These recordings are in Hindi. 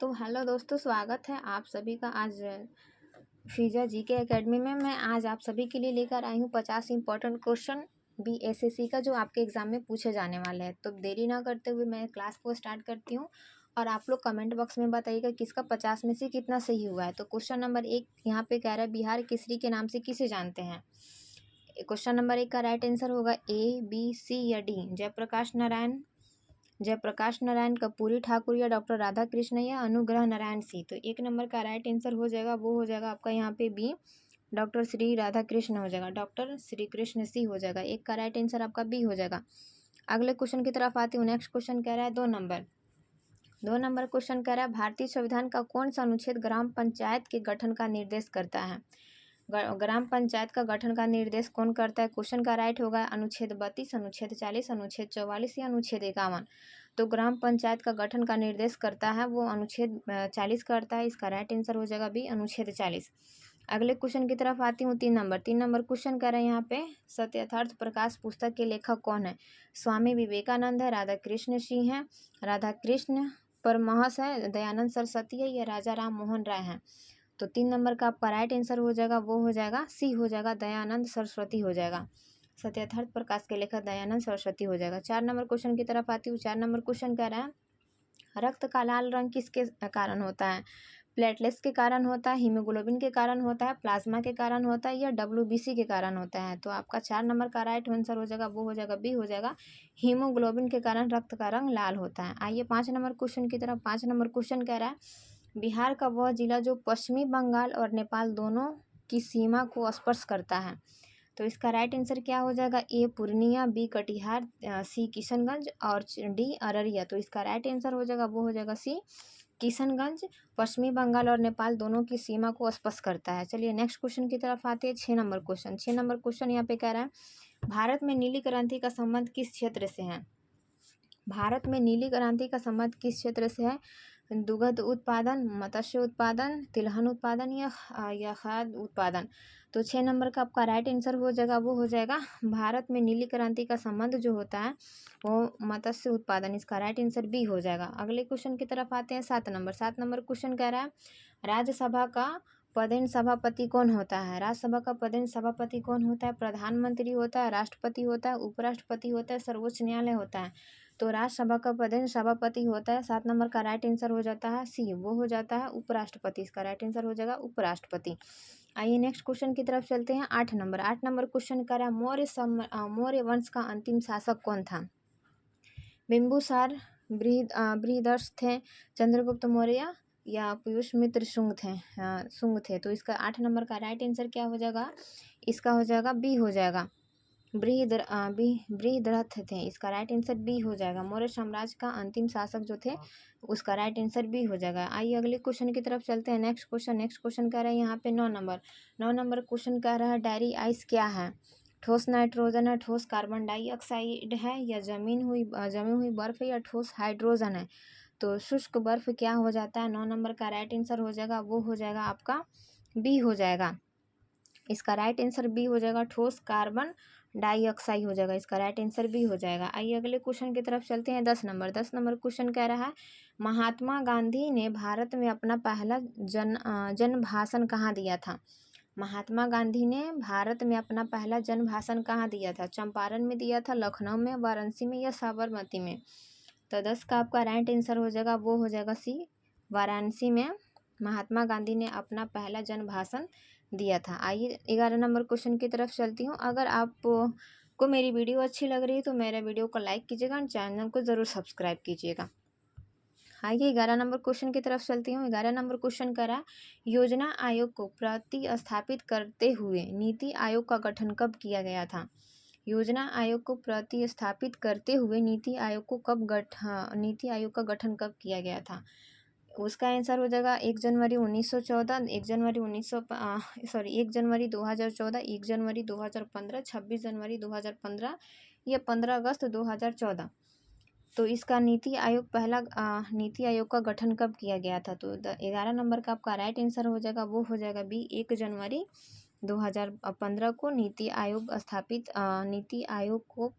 तो हेलो दोस्तों, स्वागत है आप सभी का आज फिजा जीके एकेडमी में। मैं आज आप सभी के लिए लेकर आई हूँ 50 इंपॉर्टेंट क्वेश्चन बीएसएससी का, जो आपके एग्जाम में पूछे जाने वाले हैं। तो देरी ना करते हुए मैं क्लास को स्टार्ट करती हूँ और आप लोग कमेंट बॉक्स में बताइएगा किसका 50 में से कितना सही हुआ है। तो क्वेश्चन नंबर 1 यहाँ पे कह रहा है, बिहार केसरी के नाम से किसे जानते हैं। क्वेश्चन नंबर 1 का राइट आंसर होगा ए, बी, सी या डी। जयप्रकाश नारायण, कर्पूरी ठाकुर या डॉक्टर राधा कृष्ण या अनुग्रह नारायण सी। तो 1 नंबर का राइट आंसर हो जाएगा, वो हो जाएगा आपका यहाँ पे बी, डॉक्टर श्री राधा कृष्ण हो जाएगा, डॉक्टर श्री कृष्ण सी हो जाएगा। 1 का राइट आंसर आपका बी हो जाएगा। अगले क्वेश्चन की तरफ आती हूँ। नेक्स्ट क्वेश्चन कह रहा है 2 नंबर क्वेश्चन कह रहा है, भारतीय संविधान का कौन सा अनुच्छेद ग्राम पंचायत के गठन का निर्देश करता है। ग्राम पंचायत का गठन का निर्देश कौन करता है। क्वेश्चन का राइट होगा अनुच्छेद 32, अनुच्छेद 40, अनुच्छेद 44 या अनुच्छेद 51। तो ग्राम पंचायत का गठन का निर्देश करता है वो अनुच्छेद 40 करता है। इसका राइट आंसर हो जाएगा बी, अनुच्छेद 40। अगले क्वेश्चन की तरफ आती हूँ। 3 नंबर क्वेश्चन कर रहे हैं यहाँ पे, सत्य यथार्थ प्रकाश पुस्तक के लेखक कौन है। स्वामी विवेकानंद है, राधा कृष्ण सिंह है, राधा कृष्ण परमहंस है, दयानंद सरस्वती है या राजा राम मोहन राय हैं। तो 3 नंबर का आपका राइट आंसर हो जाएगा, वो हो जाएगा सी हो जाएगा, दयानंद सरस्वती हो जाएगा। सत्य यथार्थ प्रकाश के लेखक दयानंद सरस्वती हो जाएगा। 4 नंबर क्वेश्चन की तरफ आती हूँ। 4 नंबर क्वेश्चन कह रहा है, रक्त का लाल रंग किसके कारण होता है। प्लेटलेट्स के कारण होता है, हीमोग्लोबिन के कारण होता है, प्लाज्मा के कारण होता है या डब्ल्यूबीसी के कारण होता है। तो आपका 4 नंबर का राइट आंसर हो जाएगा, वो हो जाएगा बी हो जाएगा, हीमोग्लोबिन के कारण रक्त का रंग लाल होता है। आइए 5 नंबर क्वेश्चन की तरफ। 5 नंबर क्वेश्चन कह रहा है, बिहार का वह जिला जो पश्चिमी बंगाल और नेपाल दोनों की सीमा को स्पर्श करता है। तो इसका राइट आंसर क्या हो जाएगा, ए पूर्णिया, बी कटिहार, सी किशनगंज और डी अररिया। तो इसका राइट आंसर हो जाएगा, वो हो जाएगा सी किशनगंज, पश्चिमी बंगाल और नेपाल दोनों की सीमा को स्पर्श करता है। चलिए नेक्स्ट क्वेश्चन की तरफ आते हैं। 6 नंबर क्वेश्चन। 6 नंबर क्वेश्चन यहाँ पे कह रहा है, भारत में नीली क्रांति का संबंध किस क्षेत्र से है। भारत में नीली क्रांति का संबंध किस क्षेत्र से है। दुग्ध उत्पादन, मत्स्य उत्पादन, तिलहन उत्पादन या खाद्य उत्पादन। तो 6 नंबर का आपका राइट आंसर हो जाएगा, वो हो जाएगा भारत में नीली क्रांति का संबंध जो होता है वो मत्स्य उत्पादन। इसका राइट आंसर बी हो जाएगा। अगले क्वेश्चन की तरफ आते हैं। 7 नंबर। 7 नंबर क्वेश्चन कह रहा है, राज्यसभा का पदेन सभापति कौन होता है। राज्यसभा का पदेन सभापति कौन होता है। प्रधानमंत्री होता है, राष्ट्रपति होता है, उपराष्ट्रपति होता है, सर्वोच्च न्यायालय होता है। तो राज्यसभा का पदेन सभापति होता है। 7 नंबर का राइट आंसर हो जाता है सी, वो हो जाता है उपराष्ट्रपति। इसका राइट आंसर हो जाएगा उपराष्ट्रपति। आइए नेक्स्ट क्वेश्चन की तरफ चलते हैं। 8 नंबर। 8 नंबर क्वेश्चन कर रहा है, मौर्य वंश का अंतिम शासक कौन था। बिंबुसार, बृहदर्श थे, चंद्रगुप्त मौर्य या पुष्यमित्र शुंग थे। तो इसका 8 नंबर का राइट आंसर क्या हो जाएगा, इसका हो जाएगा बी हो जाएगा, बृहद्रथ थे। इसका राइट आंसर बी हो जाएगा। मौर्य साम्राज्य का अंतिम शासक जो थे उसका राइट आंसर बी हो जाएगा। आइए अगले क्वेश्चन की तरफ चलते हैं। नेक्स्ट क्वेश्चन कह रहा है यहाँ पे 9 नंबर। 9 नंबर क्वेश्चन कह रहा है, डायरी आइस क्या है। ठोस नाइट्रोजन है, ठोस कार्बन डाइऑक्साइड है या जमी हुई बर्फ है या ठोस हाइड्रोजन है। तो शुष्क बर्फ क्या हो जाता है। 9 नंबर का राइट आंसर हो जाएगा, वो हो जाएगा आपका बी हो जाएगा। इसका राइट आंसर बी हो जाएगा, ठोस कार्बन डाइऑक्साइड हो जाएगा। इसका राइट आंसर बी हो जाएगा। आइए अगले क्वेश्चन की तरफ चलते हैं। 10 नंबर। 10 नंबर क्वेश्चन कह रहा है, महात्मा गांधी ने भारत में अपना पहला जन भाषण कहाँ दिया था। महात्मा गांधी ने भारत में अपना पहला जन भाषण कहाँ दिया था। चंपारण में दिया था, लखनऊ में, वाराणसी में या साबरमती में। तो 10 का आपका राइट आंसर हो जाएगा, वो हो जाएगा सी, वाराणसी में महात्मा गांधी ने अपना पहला जन भाषण दिया था। आइए 11 नंबर क्वेश्चन की तरफ चलती हूँ। अगर आपको मेरी वीडियो अच्छी लग रही है तो मेरे वीडियो को लाइक कीजिएगा और चैनल को ज़रूर सब्सक्राइब कीजिएगा। आइए 11 नंबर क्वेश्चन की तरफ चलती हूँ। 11 नंबर क्वेश्चन करा, योजना आयोग को प्रतिस्थापित करते हुए नीति आयोग का गठन कब किया गया था। योजना आयोग को प्रतिस्थापित करते हुए नीति आयोग का गठन कब किया गया था। उसका आंसर हो जाएगा 1 जनवरी 1914, 1 जनवरी 2014, 1 जनवरी 2015, 26 जनवरी 2015 या 15 अगस्त 2014। तो इसका नीति आयोग का गठन कब किया गया था। तो 11 नंबर का आपका राइट आंसर हो जाएगा, वो हो जाएगा बी, 1 जनवरी 2015 को नीति आयोग को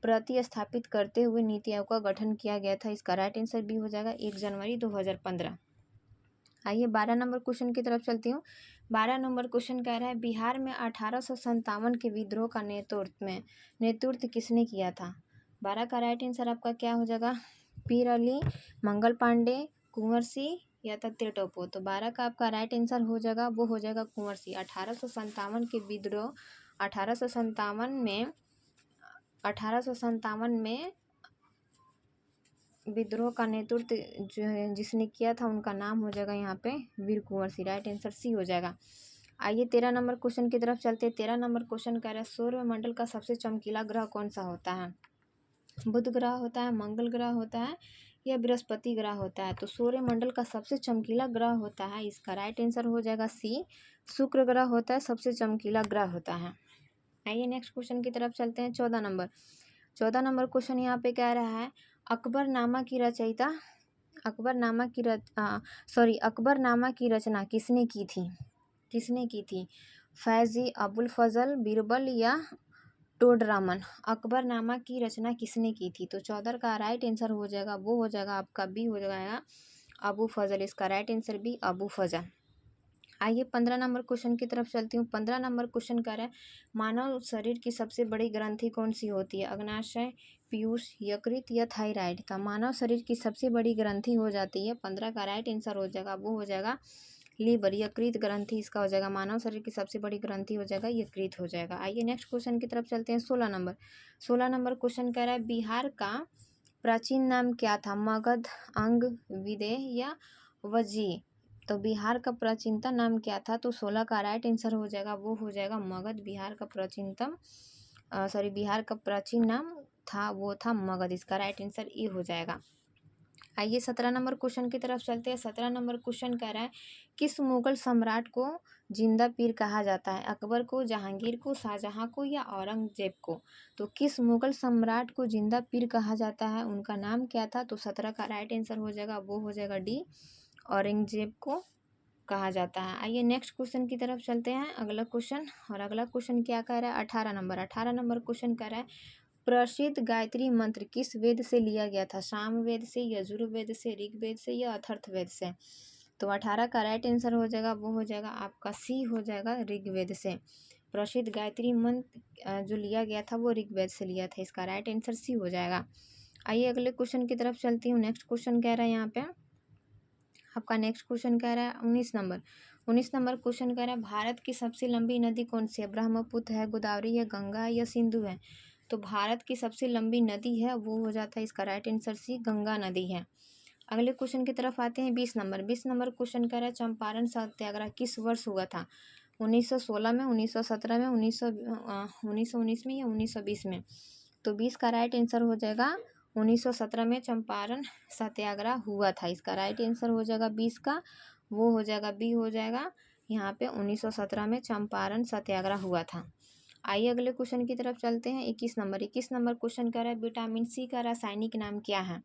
प्रतिस्थापित करते हुए नीति आयोग का गठन किया गया था? इसका राइट आंसर बी हो जाएगा 1 जनवरी 2015। आइए 12 नंबर क्वेश्चन की तरफ चलती हूँ। 12 नंबर क्वेश्चन कह रहा है बिहार में 1857 के विद्रोह का नेतृत्व किसने किया था? 12 का राइट आंसर आपका क्या हो जाएगा? पीर अली, मंगल पांडे, कुंवर सिंह या तत्या टोपो। तो 12 का आपका राइट आंसर हो जाएगा, वो हो जाएगा कुंवर सिंह। 1857 के विद्रोह 1857 में विद्रोह का नेतृत्व जो है जिसने किया था उनका नाम हो जाएगा यहाँ पे वीर Kunwar Singh. Right answer C हो जाएगा। आइए 13 नंबर क्वेश्चन की तरफ चलते हैं। 13 नंबर क्वेश्चन कह रहा है सौरमंडल का सबसे चमकीला ग्रह कौन सा होता है? बुध ग्रह होता है, मंगल ग्रह होता है या बृहस्पति ग्रह होता है? तो सौरमंडल का सबसे चमकीला ग्रह होता है, इसका राइट आंसर हो जाएगा सी, शुक्र ग्रह होता है, सबसे चमकीला ग्रह होता है। आइए नेक्स्ट क्वेश्चन की तरफ चलते हैं। 14 नंबर क्वेश्चन यहाँ पे कह रहा है अकबरनामा की रचना किसने की थी? फैजी, अबुल फजल, बीरबल या टोडरमन? अकबरनामा की रचना किसने की थी? तो 14 का राइट आंसर हो जाएगा, वो हो जाएगा आपका बी हो जाएगा अबू फजल। इसका राइट आंसर बी अबू फजल। आइए 15 नंबर क्वेश्चन की तरफ चलती हूँ। 15 नंबर क्वेश्चन कह रहा है मानव शरीर की सबसे बड़ी ग्रंथि कौन सी होती है? अग्नाशय, पीयूष, यकृत या थायराइड? का मानव शरीर की सबसे बड़ी ग्रंथि हो जाती है। 15 का राइट आंसर हो जाएगा, वो हो जाएगा लीवर, यकृत ग्रंथि इसका हो जाएगा। मानव शरीर की सबसे बड़ी ग्रंथि हो जाएगा यकृत हो जाएगा। आइए नेक्स्ट क्वेश्चन की तरफ चलते हैं। 16 नंबर क्वेश्चन कह रहा है बिहार का प्राचीन नाम क्या था? मगध, अंग, विदेह या वजी? तो बिहार का प्राचीनतम नाम क्या था? तो 16 का राइट आंसर हो जाएगा, वो हो जाएगा मगध। बिहार का प्राचीन नाम था वो था मगध। इसका राइट आंसर ए हो जाएगा। आइए 17 नंबर क्वेश्चन की तरफ चलते हैं। 17 नंबर क्वेश्चन कह रहा है किस मुगल सम्राट को जिंदा पीर कहा जाता है? अकबर को, जहांगीर को, शाहजहां को या औरंगजेब को? तो किस मुगल सम्राट को जिंदा पीर कहा जाता है, उनका नाम क्या था? तो 17 का राइट आंसर हो जाएगा, वो हो जाएगा डी, औरंगजेब को कहा जाता है। आइए नेक्स्ट क्वेश्चन की तरफ चलते हैं। अगला क्वेश्चन क्या कह रहा है? 18 नंबर क्वेश्चन कह रहा है प्रसिद्ध गायत्री मंत्र किस वेद से लिया गया था? सामवेद से, यजुर्वेद से, ऋग्वेद से या अथर्ववेद से? तो 18 का राइट आंसर हो जाएगा, वो हो जाएगा आपका सी हो जाएगा ऋग्वेद से। प्रसिद्ध गायत्री मंत्र जो लिया गया था वो ऋग्वेद से लिया था। इसका राइट आंसर सी हो जाएगा। आइए अगले क्वेश्चन की तरफ चलती हूँ। नेक्स्ट क्वेश्चन कह रहा है यहाँ पे आपका 19 नंबर क्वेश्चन कह रहा है भारत की सबसे लंबी नदी कौन सी है? ब्रह्मपुत्र है, गोदावरी है, गंगा है या सिंधु है? तो भारत की सबसे लंबी नदी है वो हो जाता है इसका राइट आंसर सी, गंगा नदी है। अगले क्वेश्चन की तरफ आते हैं। 20 नंबर क्वेश्चन कह रहा है चंपारण सत्याग्रह किस वर्ष हुआ था? 1916 में, 1917 में, 1919 में या 1920 में? तो 20 का राइट आंसर हो जाएगा 1917 में चंपारण सत्याग्रह हुआ था। इसका राइट आंसर हो जाएगा 20 का, वो हो जाएगा बी हो जाएगा यहाँ पे 1917 में चंपारण सत्याग्रह हुआ था। आइए अगले क्वेश्चन की तरफ चलते हैं। 21 नंबर क्वेश्चन कह रहा है विटामिन सी का रासायनिक नाम क्या है?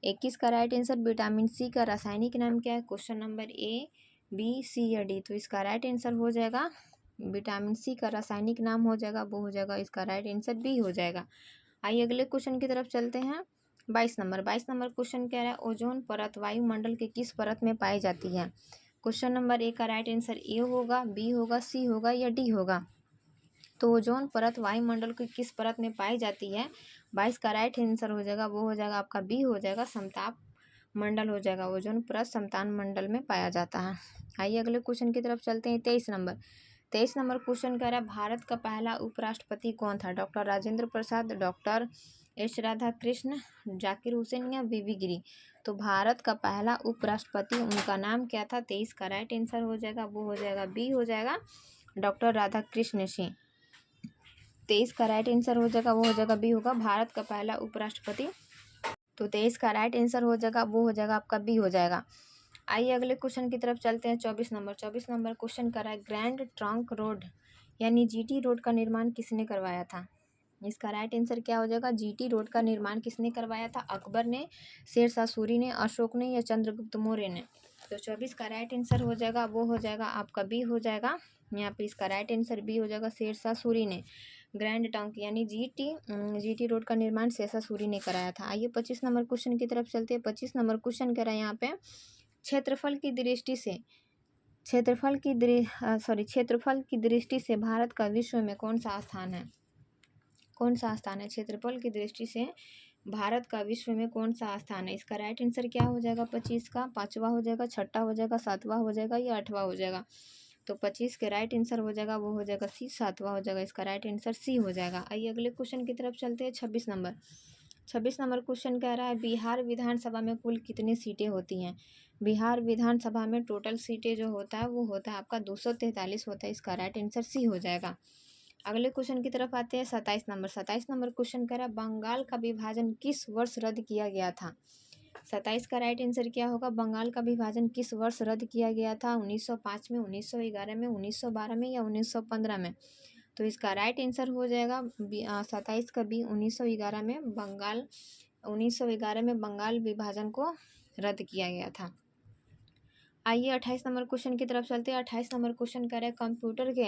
21 का राइट आंसर विटामिन सी का रासायनिक नाम क्या है? क्वेश्चन नंबर ए, बी, सी या डी? तो इसका राइट आंसर हो जाएगा विटामिन सी का रासायनिक नाम हो जाएगा, वो हो जाएगा इसका राइट आंसर बी हो जाएगा। आइए अगले क्वेश्चन की तरफ चलते हैं। 22 नंबर क्वेश्चन कह रहा है ओजोन परत वायुमंडल के किस परत में पाई जाती है? क्वेश्चन नंबर ए का राइट आंसर ए होगा, बी होगा, सी होगा या डी होगा? तो ओजोन परत वायुमंडल की किस परत में पाई जाती है? 22 का राइट आंसर हो जाएगा, वो हो जाएगा आपका बी हो जाएगा समताप मंडल हो जाएगा। ओजोन परत समताप मंडल में पाया जाता है। आइए अगले क्वेश्चन की तरफ चलते हैं। 23 नंबर क्वेश्चन कह रहा है भारत का पहला उपराष्ट्रपति कौन था? Doctor Rajendra Prasad, doctor S Radhakrishna, Zakir Hussain या वीवी गिरी? तो भारत का पहला उपराष्ट्रपति उनका नाम क्या था? 23 का राइट आंसर हो जाएगा, वो हो जाएगा बी हो जाएगा डॉक्टर राधाकृष्ण सिंह। 23 का राइट आंसर हो जाएगा, वो हो जाएगा बी होगा भारत का पहला उपराष्ट्रपति। तो 23 का राइट आंसर हो जाएगा, वो हो जाएगा आपका बी हो जाएगा। आइए अगले क्वेश्चन की तरफ चलते हैं। 24 नंबर क्वेश्चन कर रहा है ग्रैंड ट्रंक रोड यानी जीटी रोड का निर्माण किसने करवाया था? इसका राइट आंसर क्या हो जाएगा? जीटी रोड का निर्माण किसने करवाया था? अकबर ने, शेरशाह सूरी ने, अशोक ने या चंद्रगुप्त मौर्य ने? तो 24 का राइट आंसर हो जाएगा, वो हो जाएगा आपका बी हो जाएगा यहाँ पे। इसका राइट आंसर बी हो जाएगा शेरशाह सूरी ने। ग्रैंड टंक यानी जीटी रोड का निर्माण शेषा सूरी ने कराया था। आइए 25 नंबर क्वेश्चन की तरफ चलते हैं। 25 नंबर क्वेश्चन कह रहा है यहाँ पे क्षेत्रफल की दृष्टि से भारत का विश्व में कौन सा स्थान है? क्षेत्रफल की दृष्टि से भारत का विश्व में कौन सा स्थान है? इसका राइट आंसर क्या हो जाएगा? 25 का 5वां हो जाएगा, 6वां हो जाएगा, 7वां हो जाएगा या 8वां हो जाएगा? तो 25 के राइट आंसर हो जाएगा वो हो जाएगा सी, 7वां हो जाएगा। इसका राइट आंसर सी हो जाएगा। आइए अगले क्वेश्चन की तरफ चलते हैं। 26 नंबर क्वेश्चन कह रहा है बिहार विधानसभा में कुल कितनी सीटें होती हैं? बिहार विधानसभा में टोटल सीटें जो होता है वो होता है आपका 243 होता है। इसका राइट आंसर सी हो जाएगा। अगले क्वेश्चन की तरफ आते हैं। 27 नंबर क्वेश्चन कह रहा है बंगाल का विभाजन किस वर्ष रद्द किया गया था? 27 का राइट आंसर क्या होगा? बंगाल का विभाजन किस वर्ष रद्द किया गया था? 1905 में, 1911 में, 1912 में या 1915 में? तो इसका राइट आंसर हो जाएगा 27 का बी, 1911 में बंगाल विभाजन को रद्द किया गया था। आइए 28 नंबर क्वेश्चन की तरफ चलते हैं। 28 नंबर क्वेश्चन कह रहे हैं कंप्यूटर के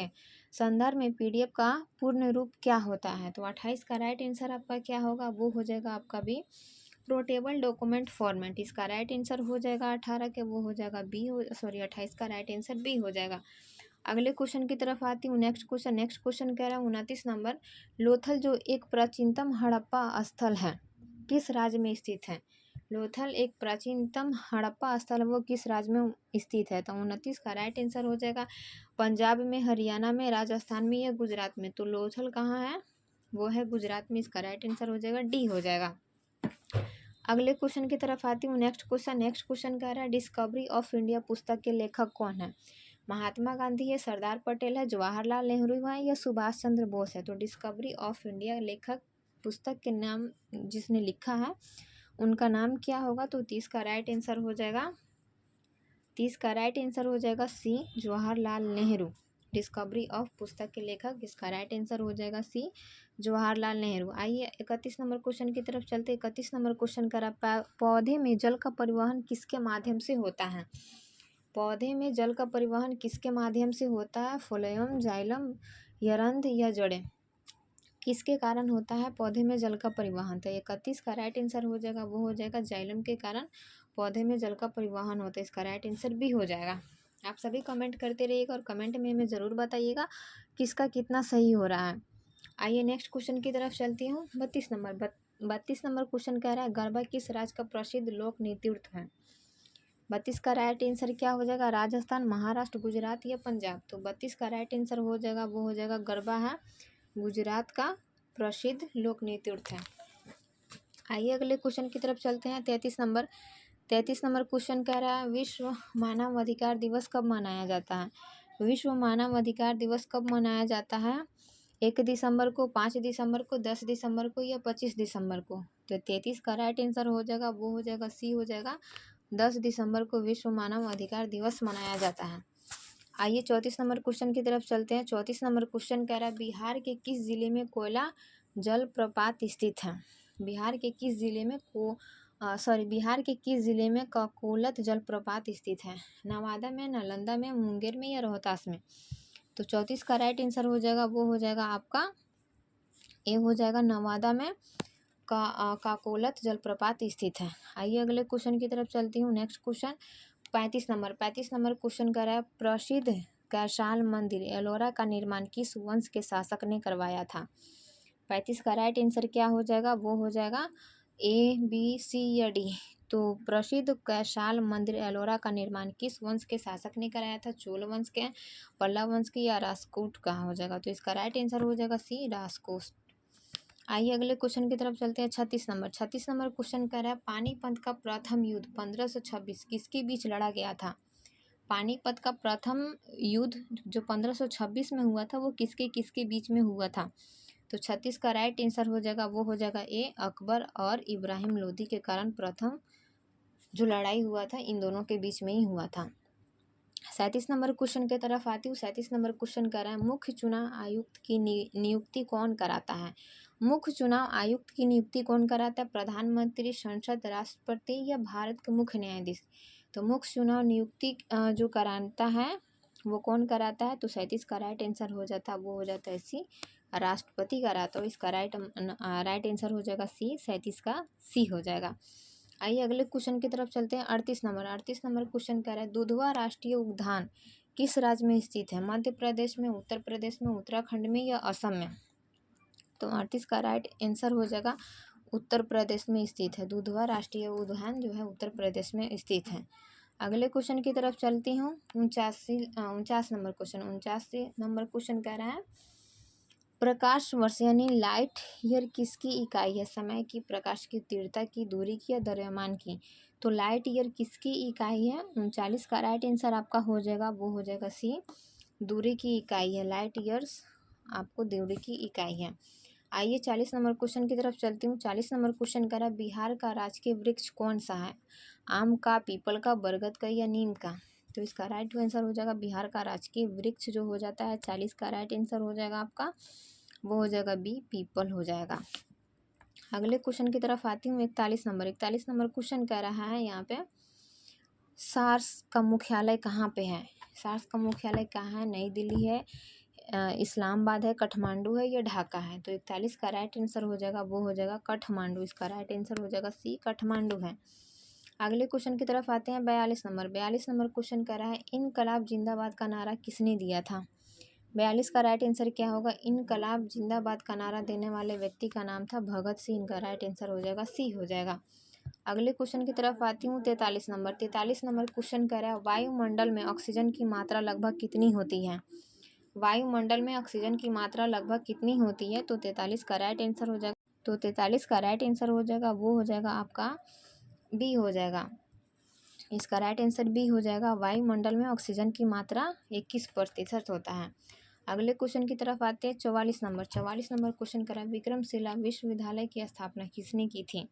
संदर्भ में पीडीएफ का पूर्ण रूप क्या होता है? तो 28 का राइट आंसर आपका क्या होगा? वो हो जाएगा आपका भी पोर्टेबल डॉक्यूमेंट फॉर्मेट। इसका राइट आंसर हो जाएगा 18 के वो हो जाएगा बी, 28 का राइट आंसर बी हो जाएगा। अगले क्वेश्चन की तरफ आती हूँ। नेक्स्ट क्वेश्चन कह रहा है 29 नंबर, लोथल जो एक प्राचीनतम हड़प्पा स्थल है किस राज्य में स्थित है? लोथल एक प्राचीनतम हड़प्पा स्थल वो किस राज्य में स्थित है? तो 29 का राइट आंसर हो जाएगा पंजाब में, हरियाणा में, राजस्थान में या गुजरात में? तो लोथल कहाँ है? वो है गुजरात में। इसका राइट आंसर हो जाएगा डी हो जाएगा। अगले क्वेश्चन की तरफ आती हूँ। नेक्स्ट क्वेश्चन कह रहा है डिस्कवरी ऑफ इंडिया पुस्तक के लेखक कौन है? महात्मा गांधी है, सरदार पटेल है, जवाहरलाल नेहरू है या सुभाष चंद्र बोस है? तो डिस्कवरी ऑफ इंडिया लेखक पुस्तक के नाम जिसने लिखा है उनका नाम क्या होगा? तो 30 का राइट आंसर हो जाएगा सी, जवाहरलाल नेहरू। डिस्कवरी ऑफ पुस्तक के लेखक इसका राइट आंसर हो जाएगा सी, जवाहरलाल नेहरू। आइए 31 नंबर क्वेश्चन की तरफ चलते। 31 नंबर क्वेश्चन करा पौधे में जल का परिवहन किसके माध्यम से होता है? पौधे में जल का परिवहन किसके माध्यम से होता है? फ्लोएम, जाइलम या रंध्र या जड़ें? किसके कारण होता है पौधे में जल का परिवहन? तो 31 का राइट आंसर हो जाएगा वो हो जाएगा जाइलम के कारण पौधे में जल का परिवहन होता है। इसका राइट आंसर भी हो जाएगा। आप सभी कमेंट करते रहिएगा और कमेंट में हमें ज़रूर बताइएगा किसका कितना सही हो रहा है। आइए नेक्स्ट क्वेश्चन की तरफ चलती हूँ। 32 नंबर क्वेश्चन कह रहा है गरबा किस राज्य का प्रसिद्ध लोक नृत्य है? 32 का राइट आंसर क्या हो जाएगा? राजस्थान, महाराष्ट्र, गुजरात या पंजाब? तो 32 का राइट आंसर हो जाएगा वो हो जाएगा गरबा है गुजरात का प्रसिद्ध लोक नृत्य है। आइए अगले क्वेश्चन की तरफ चलते हैं। 33 नंबर क्वेश्चन कह रहा है विश्व मानव अधिकार दिवस कब मनाया जाता है? विश्व मानव अधिकार दिवस कब मनाया जाता है? 1 दिसंबर को, 5 दिसंबर को, 10 दिसंबर को या 25 दिसंबर को? तो 33 का राइट आंसर हो जाएगा वो हो जाएगा सी हो जाएगा 10 दिसंबर को विश्व मानव अधिकार दिवस मनाया जाता है। आइए 34 नंबर क्वेश्चन की तरफ चलते हैं। 34 नंबर क्वेश्चन कह रहा है बिहार के किस जिले में कोयला जलप्रपात स्थित है? बिहार के किस जिले में ककोलत जलप्रपात स्थित है? नवादा में, नालंदा में, मुंगेर में या रोहतास में? तो 34 का राइट आंसर हो जाएगा वो हो जाएगा आपका ए हो जाएगा नवादा में काकोलत जलप्रपात स्थित है। आइए अगले क्वेश्चन की तरफ चलती हूँ। नेक्स्ट क्वेश्चन 35 नंबर क्वेश्चन कर रहा है प्रसिद्ध कैशाल मंदिर एलोरा का निर्माण किस वंश के शासक ने करवाया था? 35 का राइट आंसर क्या हो जाएगा वो हो जाएगा ए, बी, सी या डी? तो प्रसिद्ध कैशाल मंदिर एलोरा का निर्माण किस वंश के शासक ने कराया था? चोल वंश के, पल्लव वंश के या राष्ट्रकूट का हो जाएगा? तो इसका राइट आंसर हो जाएगा सी, राष्ट्रकूट। आइए अगले क्वेश्चन की तरफ चलते हैं। 36 नंबर क्वेश्चन कह रहा है पानीपत का प्रथम युद्ध 1526 किसके बीच लड़ा गया था? पानीपत का प्रथम युद्ध जो 1526 में हुआ था वो किसके बीच में हुआ था? तो 36 का राइट आंसर हो जाएगा वो हो जाएगा ए, अकबर और इब्राहिम लोदी के कारण प्रथम जो लड़ाई हुआ था इन दोनों के बीच में ही हुआ था। 37 नंबर क्वेश्चन की तरफ आती हूँ। 37 नंबर क्वेश्चन कर रहा है मुख्य चुनाव आयुक्त की नियुक्ति कौन कराता है? मुख्य चुनाव आयुक्त की नियुक्ति कौन कराता है? प्रधानमंत्री, संसद, राष्ट्रपति या भारत के मुख्य न्यायाधीश? तो मुख्य चुनाव नियुक्ति जो कराता है वो कौन कराता है? तो 37 का राइट आंसर हो जाता है वो हो जाता है सी, राष्ट्रपति का रहा, तो इसका राइट आंसर हो जाएगा सी, 37 का सी हो जाएगा। आइए अगले क्वेश्चन की तरफ चलते हैं। 38 नंबर क्वेश्चन कह रहा है दुधवा राष्ट्रीय उद्यान किस राज्य में स्थित है? मध्य प्रदेश में, उत्तर प्रदेश में, उत्तराखंड में या असम में? तो 38 का राइट आंसर हो जाएगा उत्तर प्रदेश में स्थित है। दुधवा राष्ट्रीय उद्यान जो है उत्तर प्रदेश में स्थित है। अगले क्वेश्चन की तरफ चलती हूँ। 49 नंबर क्वेश्चन कह रहा है प्रकाश वर्ष यानी लाइट ईयर किसकी इकाई है? समय की, प्रकाश की तीव्रता की, दूरी की या द्रव्यमान की? तो लाइट ईयर किसकी इकाई है? 39 का राइट आंसर आपका हो जाएगा, वो हो जाएगा सी, दूरी की इकाई है। लाइट ईयर्स आपको दूरी की इकाई है। आइए 40 नंबर क्वेश्चन की तरफ चलती हूँ। 40 नंबर क्वेश्चन कह रहा है बिहार का राजकीय वृक्ष कौन सा है? आम का, पीपल का, बरगद का या नीम का? तो इसका राइट आंसर हो जाएगा बिहार का राजकीय वृक्ष जो हो जाता है 40 का राइट आंसर हो जाएगा आपका, वो हो जाएगा बी, पीपल हो जाएगा। अगले क्वेश्चन की तरफ आती हूँ। 41 नंबर क्वेश्चन कह रहा है यहाँ पे सार्स का मुख्यालय कहाँ पे है? सार्स का मुख्यालय कहाँ है? नई दिल्ली है, इस्लामाबाद है, काठमांडू है या ढाका है? तो 41 का राइट आंसर हो जाएगा, वो हो जाएगा काठमांडू। इसका राइट आंसर हो जाएगा सी, काठमांडू है। अगले क्वेश्चन की तरफ आते हैं। 42 नंबर क्वेश्चन कह रहा है इनकलाब जिंदाबाद का नारा किसने दिया था? 42 का राइट आंसर क्या होगा? इनकलाब जिंदाबाद का नारा देने वाले व्यक्ति का नाम था भगत सिंह। इनका राइट आंसर हो जाएगा सी हो जाएगा। अगले क्वेश्चन की तरफ आती हूँ। 43 नंबर क्वेश्चन कह रहा है वायुमंडल में ऑक्सीजन की मात्रा लगभग कितनी होती है? वायुमंडल में ऑक्सीजन की मात्रा लगभग कितनी होती है? तो 43 का राइट आंसर हो जाएगा, तो 43 का राइट आंसर हो जाएगा, वो हो जाएगा आपका बी हो जाएगा। इसका राइट आंसर बी हो जाएगा। वायुमंडल में ऑक्सीजन की मात्रा 21% होता है। अगले क्वेश्चन की तरफ आते हैं। 44 नंबर क्वेश्चन करा विक्रमशिला विश्वविद्यालय की स्थापना किसने की थी?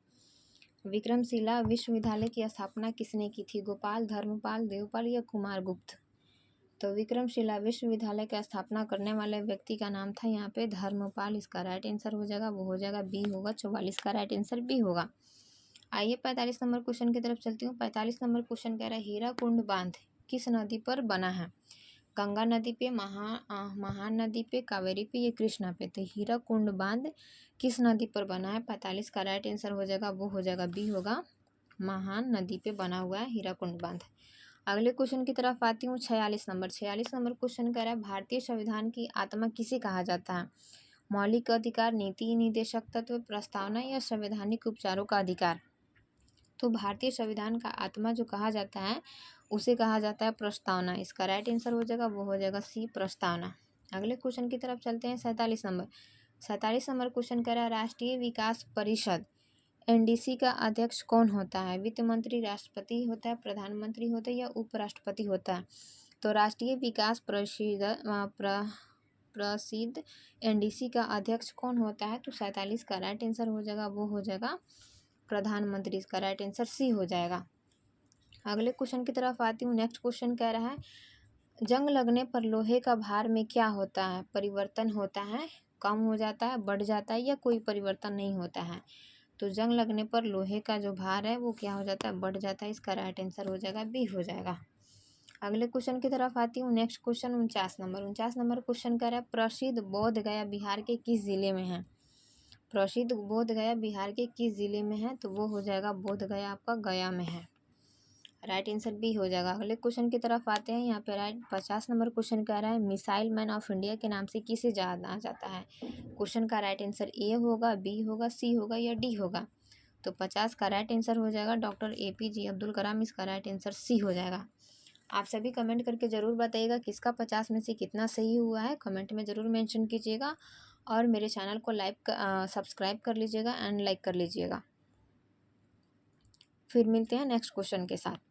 विक्रमशिला विश्वविद्यालय की स्थापना किसने की थी? गोपाल, धर्मपाल, देवपाल या कुमारगुप्त? तो विक्रमशिला विश्वविद्यालय की स्थापना करने वाले व्यक्ति का नाम था यहाँ पे धर्मपाल। इसका राइट आंसर हो जाएगा, वो हो जाएगा बी होगा। 44 का राइट आंसर बी होगा। आइए 45 नंबर क्वेश्चन की तरफ चलती हूँ। 45 नंबर क्वेश्चन कह रहा है हीराकुंड बांध किस नदी पर बना है? गंगा नदी पे, महान नदी पे, कावेरी पे या कृष्णा पे? तो हीराकुंड बांध किस नदी पर बना है? 45 का राइट आंसर हो जाएगा, वो हो जाएगा बी होगा, महान नदी पे बना हुआ है हीराकुंड बांध। अगले क्वेश्चन की तरफ आती हूँ। 46 नंबर क्वेश्चन कह रहा है भारतीय संविधान की आत्मा किसे कहा जाता है? मौलिक अधिकार, नीति निदेशक तत्व, प्रस्तावना या संवैधानिक उपचारों का अधिकार? तो भारतीय संविधान का आत्मा जो कहा जाता है उसे कहा जाता है प्रस्तावना। इसका राइट आंसर हो जाएगा, वो हो जाएगा सी, प्रस्तावना। अगले क्वेश्चन की तरफ चलते हैं। 47 नंबर क्वेश्चन कह रहा है राष्ट्रीय विकास परिषद एनडीसी का अध्यक्ष कौन होता है? वित्त मंत्री, राष्ट्रपति होता है, प्रधानमंत्री होता है या उपराष्ट्रपति होता है? तो राष्ट्रीय विकास प्रसिद्ध एनडीसी का अध्यक्ष कौन होता है? तो 47 का राइट आंसर हो जाएगा, वो हो जाएगा प्रधानमंत्री। इसका राइट आंसर सी हो जाएगा। अगले क्वेश्चन की तरफ आती हूँ। नेक्स्ट क्वेश्चन कह रहा है जंग लगने पर लोहे का भार में क्या होता है? परिवर्तन होता है, कम हो जाता है, बढ़ जाता है या कोई परिवर्तन नहीं होता है? तो जंग लगने पर लोहे का जो भार है वो क्या हो जाता है? बढ़ जाता है। इसका राइट आंसर हो जाएगा बी हो जाएगा। अगले क्वेश्चन की तरफ आती हूँ। नेक्स्ट क्वेश्चन 49 नंबर क्वेश्चन कह रहा है प्रसिद्ध बोध गया बिहार के किस जिले में है? प्रसिद्ध बोध गया बिहार के किस जिले में है? तो वो हो जाएगा बोध गया आपका गया में है। राइट आंसर बी हो जाएगा। अगले क्वेश्चन की तरफ आते हैं। यहाँ पे 50 नंबर क्वेश्चन कह रहा है मिसाइल मैन ऑफ इंडिया के नाम से किसे जाना जाता है? क्वेश्चन का राइट आंसर ए होगा, बी होगा, सी होगा या डी होगा? तो 50 का राइट आंसर हो जाएगा डॉक्टर APJ अब्दुल कलाम। इसका राइट आंसर सी हो जाएगा। आप सभी कमेंट करके ज़रूर बताइएगा किसका 50 में से कितना सही हुआ है, कमेंट में ज़रूर मेंशन कीजिएगा और मेरे चैनल को सब्सक्राइब कर लीजिएगा एंड लाइक कर लीजिएगा। फिर मिलते हैं नेक्स्ट क्वेश्चन के साथ।